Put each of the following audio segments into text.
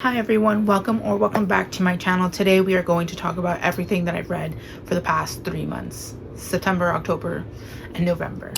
Hi everyone, welcome back to my channel. Today we are going to talk about everything that I've read for the past 3 months, September, October, and November.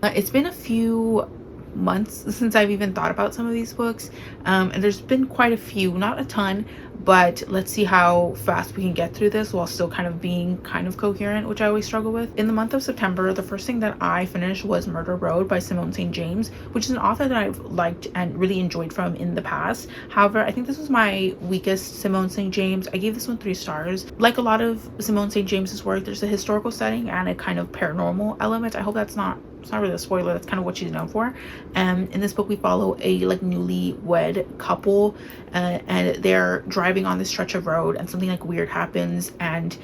It's been a few months since I've even thought about some of these books, and there's been quite a few, not a ton, but let's see how fast we can get through this while still kind of being coherent, which I always struggle with. In the month of September, the first thing that I finished was Murder Road by Simone St. James, which is an author that I've liked and really enjoyed from in the past. However, I think this was my weakest Simone St. James. I gave this one 3 stars. Like a lot of Simone St. James's work, there's a historical setting and a kind of paranormal element. I hope it's not really a spoiler. That's kind of what she's known for. In this book we follow a newlywed couple, and they're driving on this stretch of road and something weird happens, and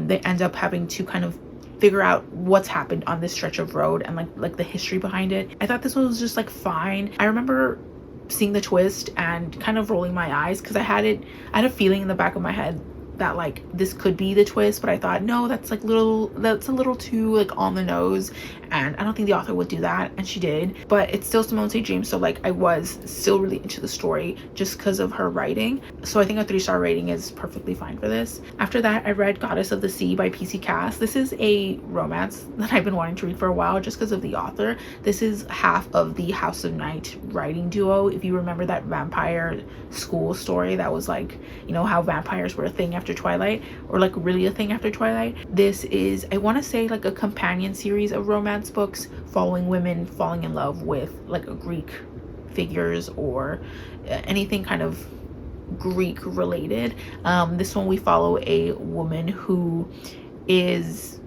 they end up having to kind of figure out what's happened on this stretch of road and the history behind it. I thought this one was just fine. I remember seeing the twist and kind of rolling my eyes because I had a feeling in the back of my head that this could be the twist, but I thought no, that's a little too on the nose, and I don't think the author would do that, and she did. But it's still Simone St. James, so I was still really into the story just because of her writing, so I think a 3-star rating is perfectly fine for this. After that, I read Goddess of the Sea by PC Cass. This is a romance that I've been wanting to read for a while just because of the author. This is half of the House of Night writing duo. If you remember that vampire school story that was how vampires were a thing after Twilight, or really a thing after Twilight, this is, I want to say, a companion series of romance books following women falling in love with Greek figures or anything kind of Greek related. This one we follow a woman who is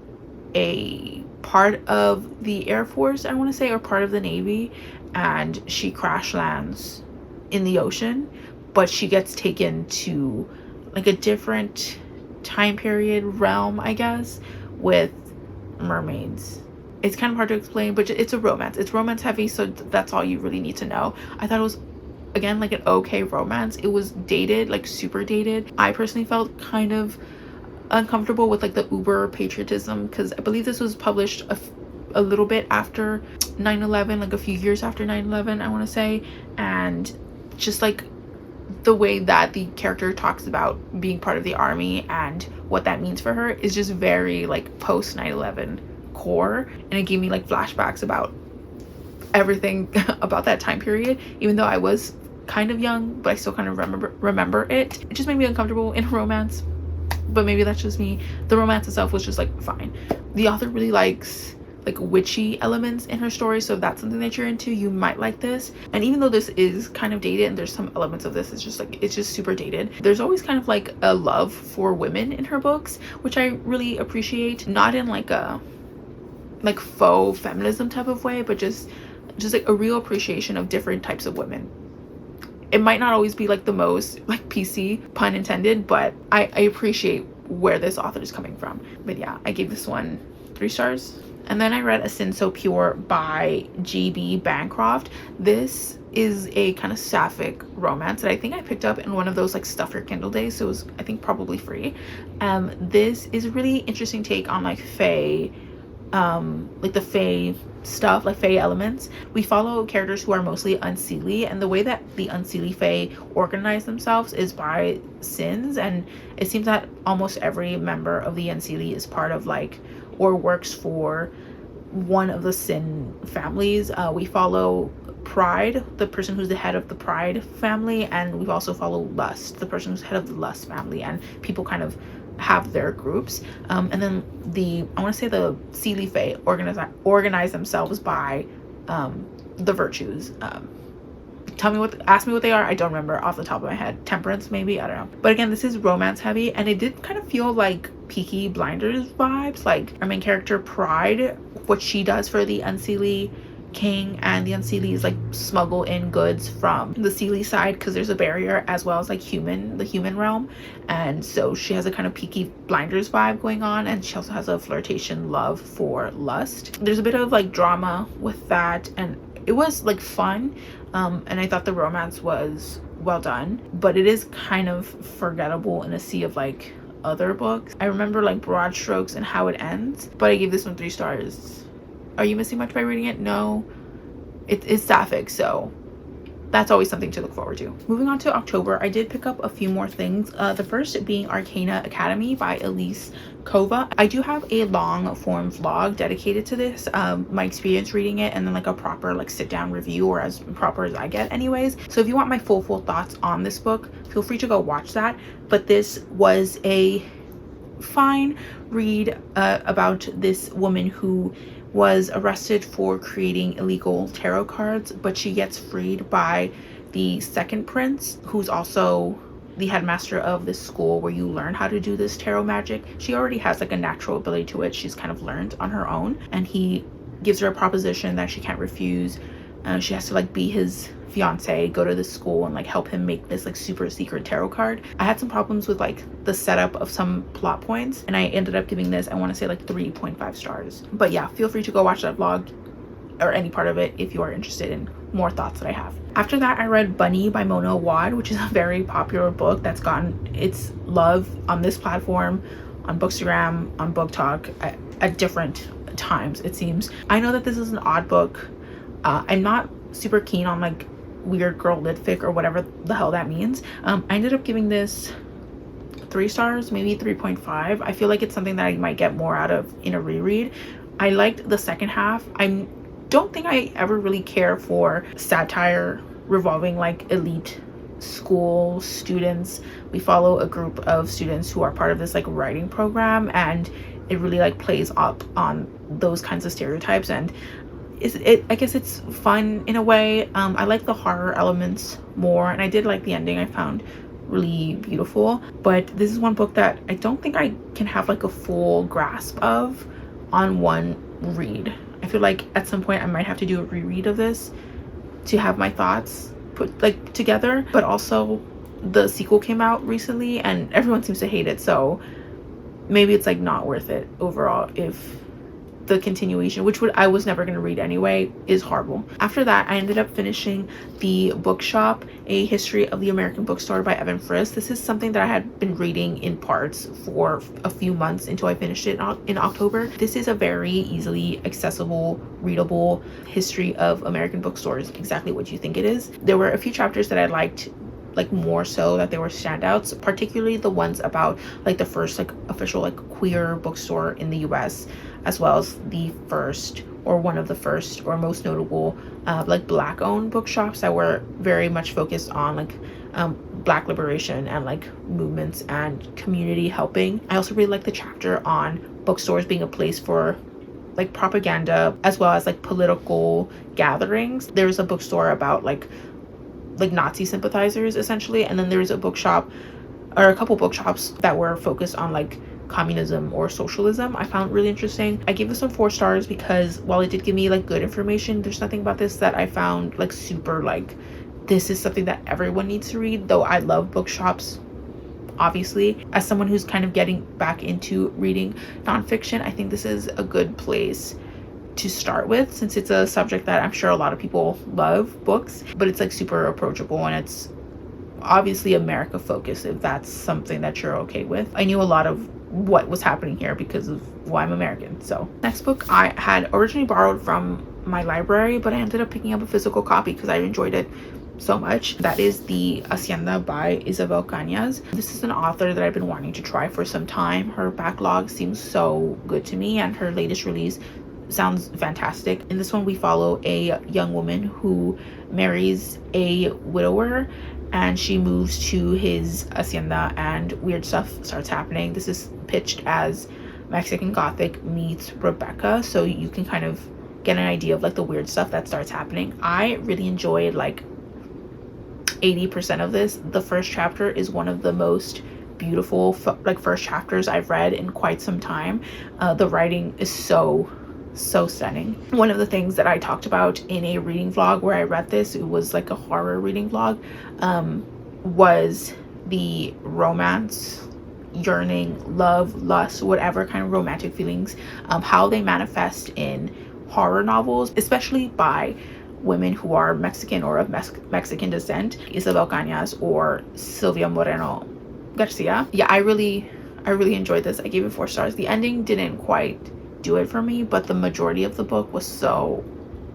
a part of the Air Force, I want to say, or part of the Navy, and she crash lands in the ocean, but she gets taken to a different time period realm, I guess, with mermaids. It's kind of hard to explain, but it's a romance. It's romance heavy, so that's all you really need to know. I thought it was, again, an okay romance. It was dated, super dated. I personally felt kind of uncomfortable with the uber patriotism, because I believe this was published a little bit after 9/11, a few years after 9/11, I want to say, and just the way that the character talks about being part of the army and what that means for her is just very post 9/11 core, and it gave me flashbacks about everything about that time period, even though I was kind of young, but I still kind of remember it. It just made me uncomfortable in a romance, but maybe that's just me. The romance itself was just fine. The author really likes witchy elements in her story, so if that's something that you're into, you might like this. And even though this is kind of dated, and there's some elements of this, it's just super dated, there's always kind of a love for women in her books, which I really appreciate. Not in a faux feminism type of way, but just a real appreciation of different types of women. It might not always be the most PC, pun intended, but I appreciate where this author is coming from. But yeah, I gave this one 3 stars. And then I read A Sin So Pure by G.B. Bancroft. This is a kind of sapphic romance that I think I picked up in one of those stuff your Kindle days, so it was, I think, probably free. This is a really interesting take on fae, the fae stuff, fae elements. We follow characters who are mostly unseelie, and the way that the unseelie fae organize themselves is by sins, and it seems that almost every member of the unseelie is part of or works for one of the sin families. We follow Pride, the person who's the head of the Pride family, and we also follow Lust, the person who's head of the Lust family, and people kind of have their groups. And then I want to say the Seelie Fae organize themselves by the virtues. Ask me what they are. I don't remember off the top of my head. Temperance, maybe, I don't know. But again, this is romance heavy, and it did kind of feel like Peaky Blinders vibes. Our main character Pride, what she does for the unseelie king, and the unseelies smuggle in goods from the Seelie side because there's a barrier, as well as the human realm, and so she has a kind of Peaky Blinders vibe going on, and she also has a flirtation love for Lust. There's a bit of drama with that, and it was fun, and I thought the romance was well done, but it is kind of forgettable in a sea of other books. I remember broad strokes and how it ends, but I gave this one 3 stars. Are you missing much by reading it? No. It's sapphic, so that's always something to look forward to. Moving on to October, I did pick up a few more things. The first being Arcana Academy by Elise Kova. I do have a long form vlog dedicated to this, my experience reading it, and then like a proper like sit down review, or as proper as I get anyways. So if you want my full thoughts on this book, feel free to go watch that. But this was a fine read about this woman who was arrested for creating illegal tarot cards, but she gets freed by the second prince, who's also the headmaster of this school where you learn how to do this tarot magic. She already has like a natural ability to it. She's kind of learned on her own, and he gives her a proposition that she can't refuse. She has to like be his fiance, go to the school and like help him make this like super secret tarot card. I had some problems with like the setup of some plot points, and I ended up giving this, I want to say like 3.5 stars. But yeah, feel free to go watch that vlog or any part of it if you are interested in more thoughts that I have. After that, I read Bunny by Mona Awad, which is a very popular book that's gotten its love on this platform, on Bookstagram, on Book Talk at different times, it seems. I know that this is an odd book. I'm not super keen on like weird girl lit fic or whatever the hell that means. I ended up giving this 3 stars, maybe 3.5. I feel like it's something that I might get more out of in a reread. I liked the second half. I don't think I ever really care for satire revolving like elite school students. We follow a group of students who are part of this like writing program, and it really like plays up on those kinds of stereotypes, and I guess it's fun in a way. I like the horror elements more, and I did like the ending. I found really beautiful, but this is one book that I don't think I can have like a full grasp of on one read. I feel like at some point I might have to do a reread of this to have my thoughts put like together. But also the sequel came out recently and everyone seems to hate it, so maybe it's like not worth it overall if the continuation, which I was never going to read anyway, is horrible. After that, I ended up finishing the Bookshop, A History of the American Bookstore by Evan Friss. This is something that I had been reading in parts for a few months until I finished it in October. This is a very easily accessible, readable history of American bookstores, exactly what you think it is. There were a few chapters that I liked like more so that they were standouts, particularly the ones about like the first like official like queer bookstore in the US, as well as the first or one of the first or most notable like black owned bookshops that were very much focused on like black liberation and like movements and community helping. I also really like the chapter on bookstores being a place for like propaganda as well as like political gatherings. There's a bookstore about like Nazi sympathizers essentially, and then there's a bookshop or a couple bookshops that were focused on like communism or socialism. I found really interesting. I gave this one 4 stars because while it did give me like good information, there's nothing about this that I found like super like this is something that everyone needs to read, though I love bookshops. Obviously, as someone who's kind of getting back into reading nonfiction, I think this is a good place to start with, since it's a subject that I'm sure a lot of people love, books, but it's like super approachable and it's obviously America focused, if that's something that you're okay with. I knew a lot of what was happening here because of why I'm American. So next book I had originally borrowed from my library, but I ended up picking up a physical copy because I enjoyed it so much. That is the Hacienda by Isabel Canas. This is an author that I've been wanting to try for some time. Her backlog seems so good to me, and her latest release sounds fantastic. In this one we follow a young woman who marries a widower and she moves to his hacienda and weird stuff starts happening. This is pitched as Mexican Gothic meets Rebecca, so you can kind of get an idea of like the weird stuff that starts happening. I really enjoyed like 80% of this. The first chapter is one of the most beautiful like first chapters I've read in quite some time. The writing is so stunning. One of the things that I talked about in a reading vlog where I read this, it was like a horror reading vlog, was the romance, yearning, love, lust, whatever kind of romantic feelings, how they manifest in horror novels, especially by women who are Mexican or of Mexican descent, Isabel Canas or Silvia Moreno Garcia. Yeah, I really enjoyed this. I gave it 4 stars. The ending didn't quite do it for me, but the majority of the book was so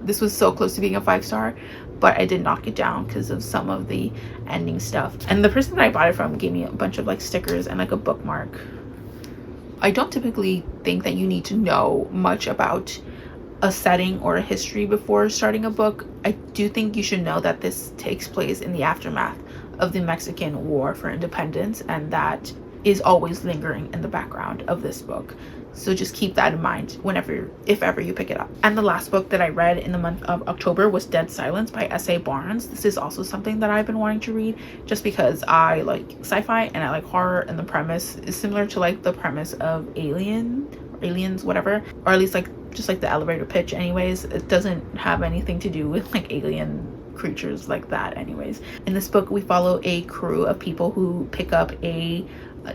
This was so close to being a 5-star, but I did knock it down because of some of the ending stuff. And the person that I bought it from gave me a bunch of like stickers and like a bookmark. I don't typically think that you need to know much about a setting or a history before starting a book. I do think you should know that this takes place in the aftermath of the Mexican War for Independence, and that is always lingering in the background of this book. So just keep that in mind whenever, if ever you pick it up. And the last book that I read in the month of October was Dead Silence by S.A. Barnes. This is also something that I've been wanting to read just because I like sci-fi and I like horror, and the premise is similar to like the premise of Aliens, whatever, or at least like just like the elevator pitch anyways. It doesn't have anything to do with like alien creatures like that anyways. In this book, we follow a crew of people who pick up a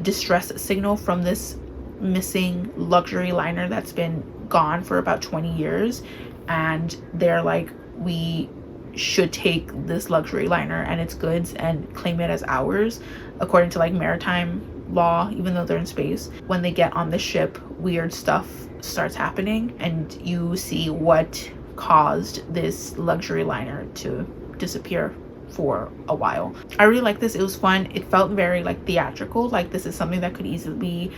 distress signal from this missing luxury liner that's been gone for about 20 years, and they're like, we should take this luxury liner and its goods and claim it as ours according to like maritime law, even though they're in space. When they get on the ship, weird stuff starts happening, and you see what caused this luxury liner to disappear for a while. I really like this. It was fun. It felt very like theatrical, like this is something that could easily be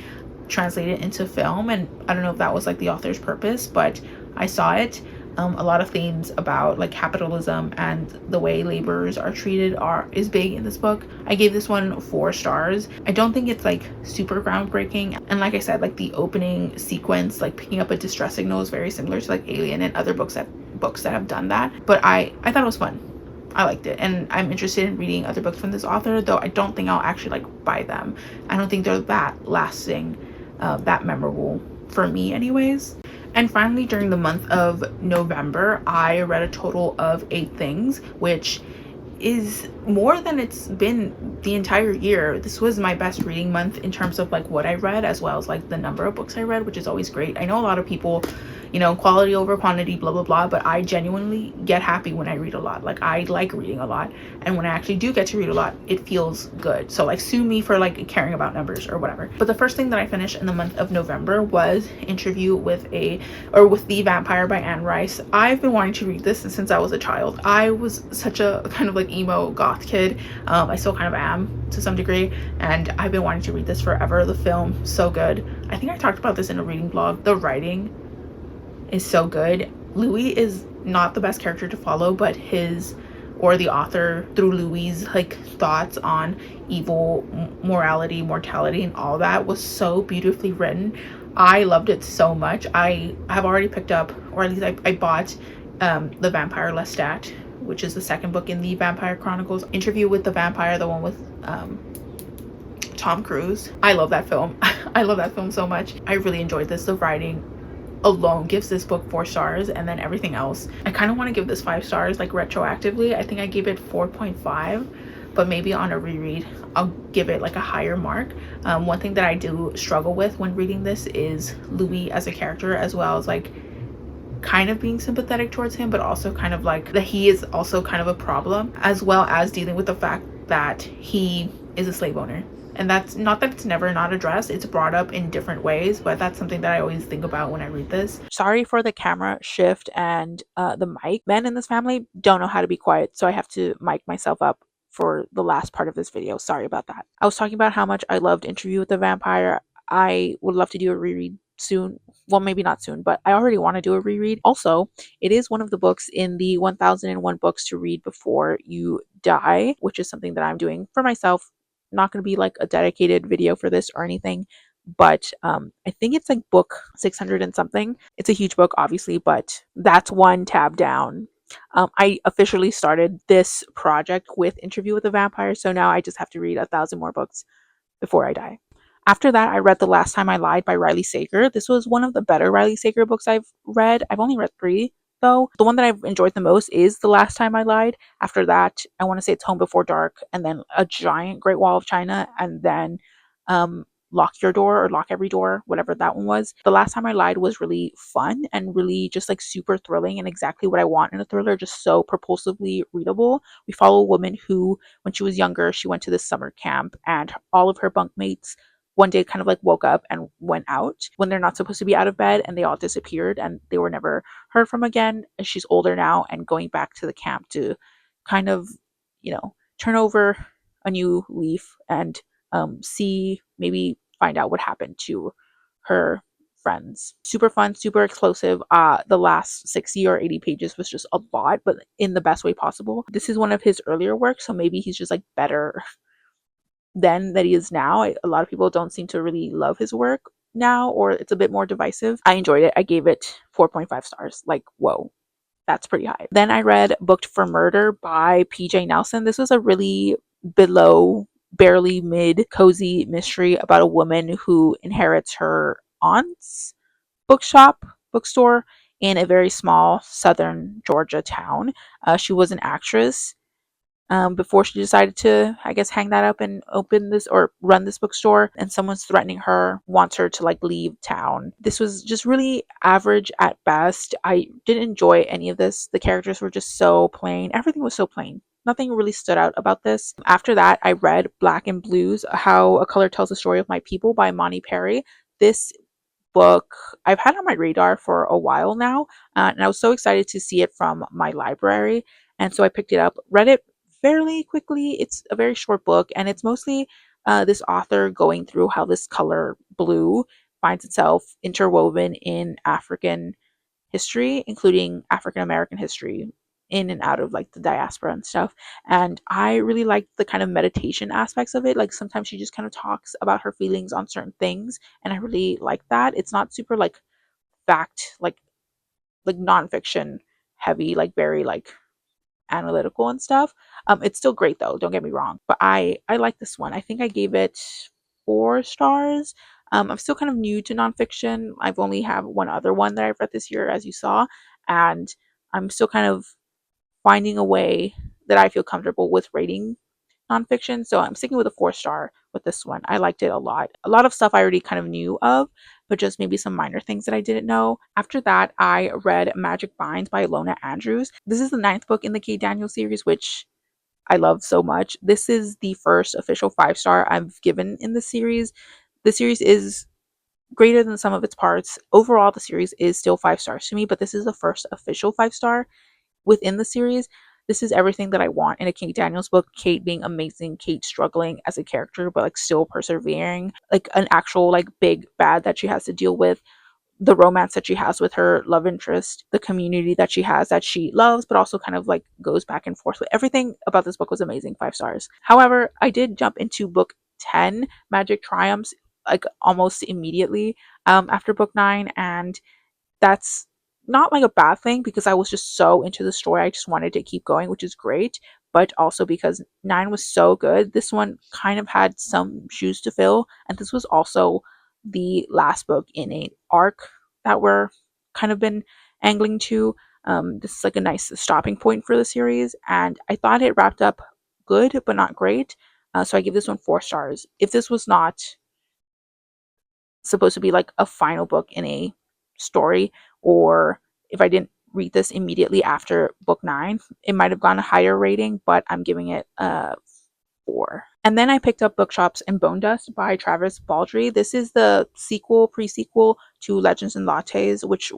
translated into film, and I don't know if that was like the author's purpose, but I saw it. A lot of themes about like capitalism and the way laborers are treated is big in this book. I gave this one 4 stars. I don't think it's like super groundbreaking, and like I said, like the opening sequence, like picking up a distress signal, is very similar to like Alien and other books that have done that. But I thought it was fun. I liked it, and I'm interested in reading other books from this author, though I don't think I'll actually like buy them. I don't think they're that lasting, that memorable for me anyways. And finally, during the month of November, I read a total of 8 things, which is more than it's been the entire year. This was my best reading month in terms of like what I read, as well as like the number of books I read, which is always great. I know a lot of people, you know, quality over quantity, blah blah blah, but I genuinely get happy when I read a lot. Like I like reading a lot, and when I actually do get to read a lot, it feels good. So like sue me for like caring about numbers or whatever. But the first thing that I finished in the month of November was Interview with the Vampire by Anne Rice. I've been wanting to read this since I was a child. I was such a kind of like emo goth kid. I still kind of am to some degree, and I've been wanting to read this forever. The film, so good. I think I talked about this in a reading blog. The writing is so good. Louis is not the best character to follow, but the author, through Louis' like thoughts on evil, morality, mortality, and all that, was so beautifully written. I loved it so much. I have already picked up, or at least I bought The Vampire Lestat, which is the second book in the Vampire Chronicles. Interview with the Vampire, the one with Tom Cruise. I love that film. I love that film so much. I really enjoyed this. The writing alone gives this book 4 stars, and then everything else, I kind of want to give this 5 stars like retroactively. I think I gave it 4.5, but maybe on a reread I'll give it like a higher mark. One thing that I do struggle with when reading this is Louis as a character, as well as like kind of being sympathetic towards him, but also kind of like that he is also kind of a problem, as well as dealing with the fact that he is a slave owner. And that's not that it's never not addressed, it's brought up in different ways, but that's something that I always think about when I read this. Sorry for the camera shift and the mic. Men in this family don't know how to be quiet, so I have to mic myself up for the last part of this video. Sorry about that. I was talking about how much I loved Interview with the Vampire. I would love to do a reread soon. Well, maybe not soon, but I already want to do a reread. Also, it is one of the books in the 1001 books to read before you die, which is something that I'm doing for myself. Not going to be like a dedicated video for this or anything, but I think it's like book 600 and something. It's a huge book, obviously, but that's one tab down. I officially started this project with Interview with the Vampire, so now I just have to read 1,000 more books before I die. After that, I read The Last Time I Lied by Riley Sager. This was one of the better Riley Sager books I've read. I've only read 3, though. The one that I've enjoyed the most is The Last Time I Lied. After that, I want to say it's Home Before Dark, and then A Giant Great Wall of China, and then Lock Your Door or Lock Every Door, whatever that one was. The Last Time I Lied was really fun and really just like super thrilling and exactly what I want in a thriller, just so propulsively readable. We follow a woman who, when she was younger, she went to this summer camp, and all of her bunkmates one day kind of like woke up and went out when they're not supposed to be out of bed, and they all disappeared and they were never heard from again. And she's older now and going back to the camp to kind of, turn over a new leaf and see, maybe find out what happened to her friends. Super fun, super explosive. The last 60 or 80 pages was just a lot, but in the best way possible. This is one of his earlier works, so maybe he's just like better then that he is now. A lot of people don't seem to really love his work now, or it's a bit more divisive. I enjoyed it. I gave it 4.5 stars. Like, whoa, that's pretty high. Then I read Booked for Murder by PJ Nelson. This was a really below, barely mid, cozy mystery about a woman who inherits her aunt's bookstore in a very small southern Georgia town. She was an actress before she decided to, I guess, hang that up and open this or run this bookstore. And someone's threatening her, wants her to like leave town. This was just really average at best. I didn't enjoy any of this. The characters were just so plain. Everything was so plain. Nothing really stood out about this. After that, I read Black and Blues, How a Color Tells the Story of My People by Imani Perry. This book I've had on my radar for a while now, and I was so excited to see it from my library. And so I picked it up, read it fairly quickly. It's a very short book, and it's mostly this author going through how this color blue finds itself interwoven in African history, including African American history, in and out of like the diaspora and stuff. And I really liked the kind of meditation aspects of it. Like sometimes she just kind of talks about her feelings on certain things, and I really like that. It's not super like fact, like nonfiction heavy, like very like analytical and stuff. It's still great though, don't get me wrong, but I like this one. I think I gave it 4 stars. I'm still kind of new to nonfiction. I've only have one other one that I've read this year, as you saw, and I'm still kind of finding a way that I feel comfortable with rating nonfiction. So I'm sticking with a 4 star with this one. I liked it a lot. A lot of stuff I already kind of knew of, but just maybe some minor things that I didn't know. After that, I read Magic Binds by Ilona Andrews. This is the 9th book in the Kate Daniels series, which I love so much. This is the first official 5 star I've given in the series. The series is greater than the sum of its parts. Overall, the series is still 5 stars to me, but this is the first official 5 star within the series. This is everything that I want in a Kate Daniels book. Kate being amazing, Kate struggling as a character, but like still persevering, like an actual like big bad that she has to deal with, the romance that she has with her love interest, the community that she has that she loves, but also kind of like goes back and forth with. Everything about this book was amazing, 5 stars. However, I did jump into book 10, Magic Triumphs, like almost immediately after book 9, and that's not like a bad thing because I was just so into the story. I just wanted to keep going, which is great. But also because 9 was so good, this one kind of had some shoes to fill. And this was also the last book in a arc that we're kind of been angling to. This is like a nice stopping point for the series. And I thought it wrapped up good, but not great. So I give this one 4 stars. If this was not supposed to be like a final book in a story, or if I didn't read this immediately after book 9, it might have gone a higher rating, but I'm giving it a 4. And then I picked up Bookshops and Bonedust by Travis Baldree. This is the pre-sequel to Legends and Lattes, which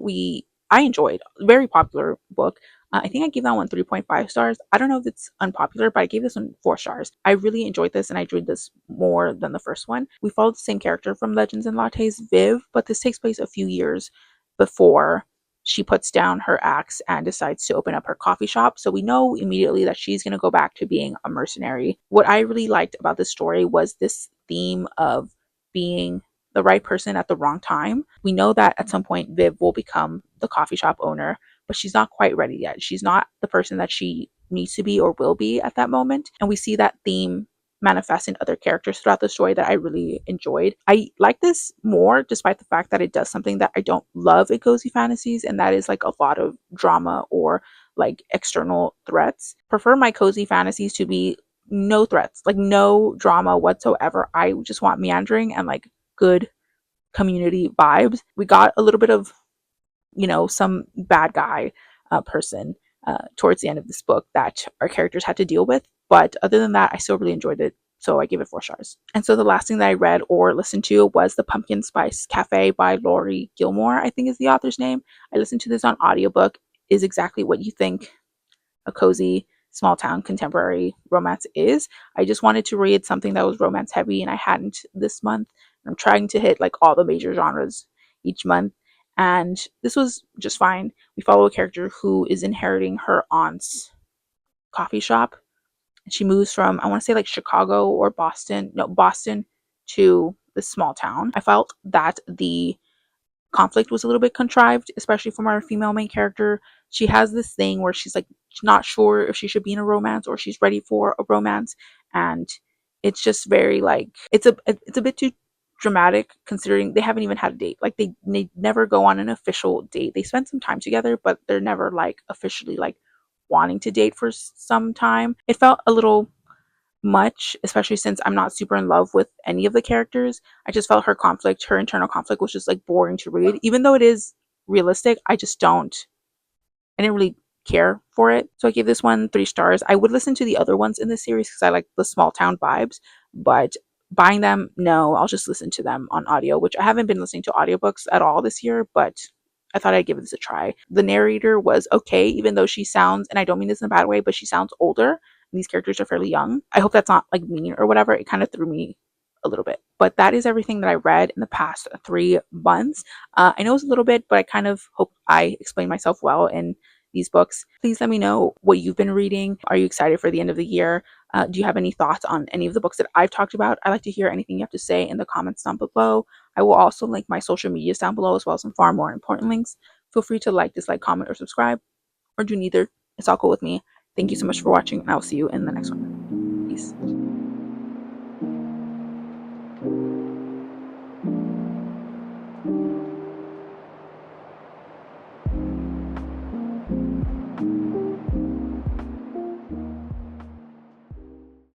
I enjoyed. Very popular book. I think I gave that one 3.5 stars. I don't know if it's unpopular, but I gave this one 4 stars. I really enjoyed this, and I enjoyed this more than the first one. We followed the same character from Legends and Lattes, Viv, but this takes place a few years before she puts down her axe and decides to open up her coffee shop. So we know immediately that she's going to go back to being a mercenary. What I really liked about this story was this theme of being the right person at the wrong time. We know that at some point Viv will become the coffee shop owner, but she's not quite ready yet. She's not the person that she needs to be or will be at that moment. And we see that theme manifest in other characters throughout the story that I really enjoyed. I like this more despite the fact that it does something that I don't love in cozy fantasies, and that is like a lot of drama or like external threats. Prefer my cozy fantasies to be no threats, like no drama whatsoever. I just want meandering and like good community vibes. We got a little bit of, some bad guy person towards the end of this book that our characters had to deal with. But other than that, I still really enjoyed it. So I gave it 4 stars. And so the last thing that I read or listened to was The Pumpkin Spice Cafe by Laurie Gilmore, I think is the author's name. I listened to this on audiobook. Is exactly what you think a cozy small town contemporary romance is. I just wanted to read something that was romance heavy, and I hadn't this month. I'm trying to hit like all the major genres each month, and this was just fine. We follow a character who is inheriting her aunt's coffee shop. She moves from, I want to say like Chicago or Boston, no, Boston to this small town. I felt that the conflict was a little bit contrived, especially from our female main character. She has this thing where she's like not sure if she should be in a romance or she's ready for a romance, and it's just very like it's a bit too dramatic considering they haven't even had a date. Like they never go on an official date. They spend some time together, but they're never like officially like wanting to date for some time. It felt a little much, especially since I'm not super in love with any of the characters. I just felt her internal conflict was just like boring to read. Even though it is realistic, I didn't really care for it. So I gave this one 3 stars. I would listen to the other ones in this series because I like the small town vibes, but buying them, no, I'll just listen to them on audio, which I haven't been listening to audiobooks at all this year, but I thought I'd give this a try. The narrator was okay, even though she sounds, and I don't mean this in a bad way, but she sounds older. And these characters are fairly young. I hope that's not like mean or whatever. It kind of threw me a little bit. But that is everything that I read in the past 3 months. I know it's a little bit, but I kind of hope I explained myself well in these books. Please let me know what you've been reading. Are you excited for the end of the year? Do you have any thoughts on any of the books that I've talked about? I like to hear anything you have to say in the comments down below. I will also link my social medias down below as well as some far more important links. Feel free to like, dislike, comment, or subscribe, or do neither. It's all cool with me. Thank you so much for watching, and I will see you in the next one. Peace.